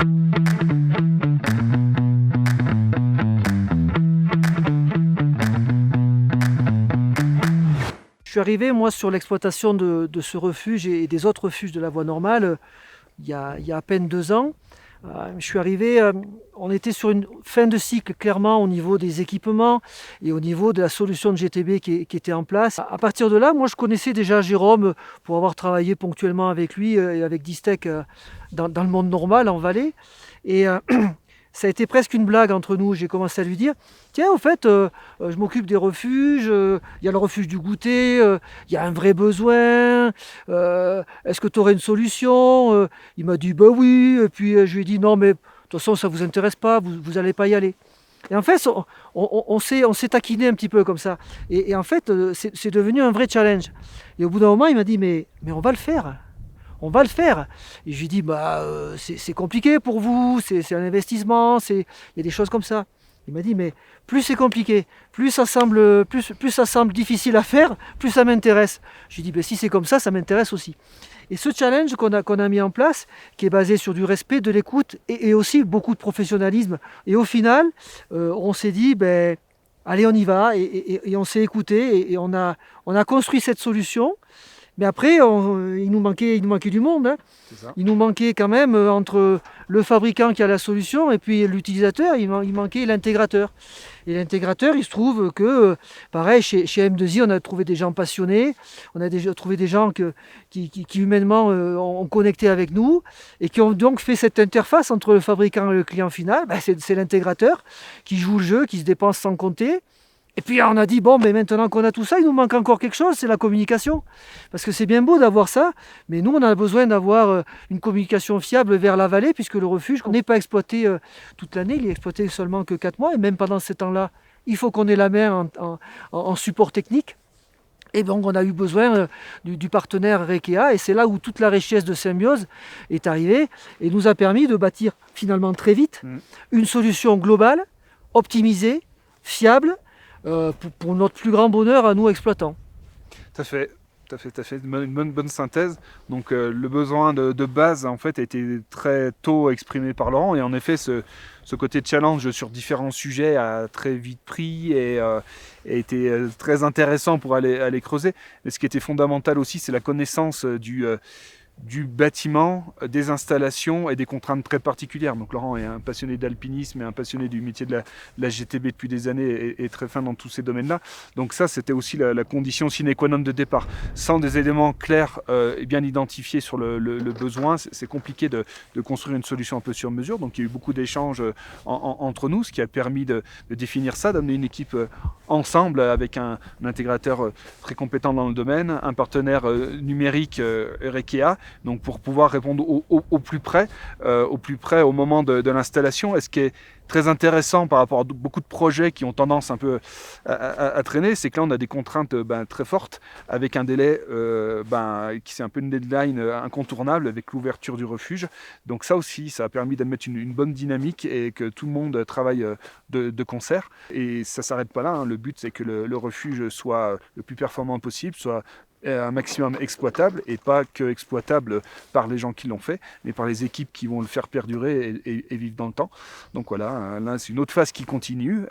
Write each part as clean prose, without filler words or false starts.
Je suis arrivé, moi, sur l'exploitation de ce refuge et des autres refuges de la voie normale il y a à peine 2 ans. Je suis arrivé, on était sur une fin de cycle clairement au niveau des équipements et au niveau de la solution de GTB qui était en place. À partir de là, moi je connaissais déjà Jérôme pour avoir travaillé ponctuellement avec lui et avec Distech dans le monde normal en Valais. Et ça a été presque une blague entre nous. J'ai commencé à lui dire: tiens, au fait, je m'occupe des refuges, il y a le refuge du Goûter, il y a un vrai besoin, est-ce que tu aurais une solution? Il m'a dit: bah oui. Et puis je lui ai dit: non, mais de toute façon, ça ne vous intéresse pas, vous n'allez pas y aller. Et en fait, on s'est taquiné un petit peu comme ça. Et en fait, c'est devenu un vrai challenge. Et au bout d'un moment, il m'a dit: mais on va le faire. On va le faire. Et je lui dis: bah, c'est compliqué pour vous, c'est un investissement, il y a des choses comme ça. Il m'a dit: mais plus c'est compliqué, plus ça semble difficile à faire, plus ça m'intéresse. Je lui dis: bah, si c'est comme ça m'intéresse aussi. Et ce challenge qu'on a mis en place, qui est basé sur du respect, de l'écoute et aussi beaucoup de professionnalisme. Et au final, on s'est dit: ben, allez, on y va. Et on s'est écouté et on a construit cette solution. Mais après, il nous manquait du monde, hein. Il nous manquait quand même, entre le fabricant qui a la solution et puis l'utilisateur, il manquait l'intégrateur. Et l'intégrateur, il se trouve que, pareil, chez M2I, on a trouvé des gens passionnés, on a trouvé des gens qui humainement ont connecté avec nous et qui ont donc fait cette interface entre le fabricant et le client final. Ben, c'est l'intégrateur qui joue le jeu, qui se dépense sans compter. Et puis on a dit: bon, mais maintenant qu'on a tout ça, il nous manque encore quelque chose, c'est la communication. Parce que c'est bien beau d'avoir ça, mais nous on a besoin d'avoir une communication fiable vers la vallée, puisque le refuge n'est pas exploité toute l'année, il est exploité seulement que 4 mois, et même pendant ces temps-là, il faut qu'on ait la main en support technique. Et donc on a eu besoin du partenaire Rekea, et c'est là où toute la richesse de Symbiose est arrivée, et nous a permis de bâtir finalement très vite une solution globale, optimisée, fiable, pour notre plus grand bonheur à nous exploitants. Tout à fait. Une bonne synthèse. Donc le besoin de base en fait a été très tôt exprimé par Laurent, et en effet ce côté challenge sur différents sujets a très vite pris et a été très intéressant pour aller creuser. Mais ce qui était fondamental aussi, c'est la connaissance du bâtiment, des installations et des contraintes très particulières. Donc Laurent est un passionné d'alpinisme et un passionné du métier de la GTB depuis des années et très fin dans tous ces domaines-là. Donc ça, c'était aussi la condition sine qua non de départ. Sans des éléments clairs et bien identifiés sur le besoin, c'est compliqué de construire une solution un peu sur mesure. Donc il y a eu beaucoup d'échanges entre nous, ce qui a permis de définir ça, d'amener une équipe ensemble avec un intégrateur très compétent dans le domaine, un partenaire numérique, Rekea, donc pour pouvoir répondre au plus près au moment de l'installation. Et ce qui est très intéressant par rapport à beaucoup de projets qui ont tendance un peu à traîner, c'est que là on a des contraintes très fortes, avec un délai qui c'est un peu une deadline incontournable avec l'ouverture du refuge. Donc ça aussi, ça a permis de mettre une bonne dynamique et que tout le monde travaille de concert. Et ça ne s'arrête pas là, hein. Le but, c'est que le refuge soit le plus performant possible, soit un maximum exploitable, et pas que exploitable par les gens qui l'ont fait, mais par les équipes qui vont le faire perdurer et vivre dans le temps. Donc voilà, là c'est une autre phase qui continue,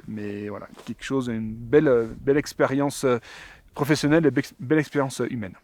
mais voilà, quelque chose, une belle expérience professionnelle et belle expérience humaine.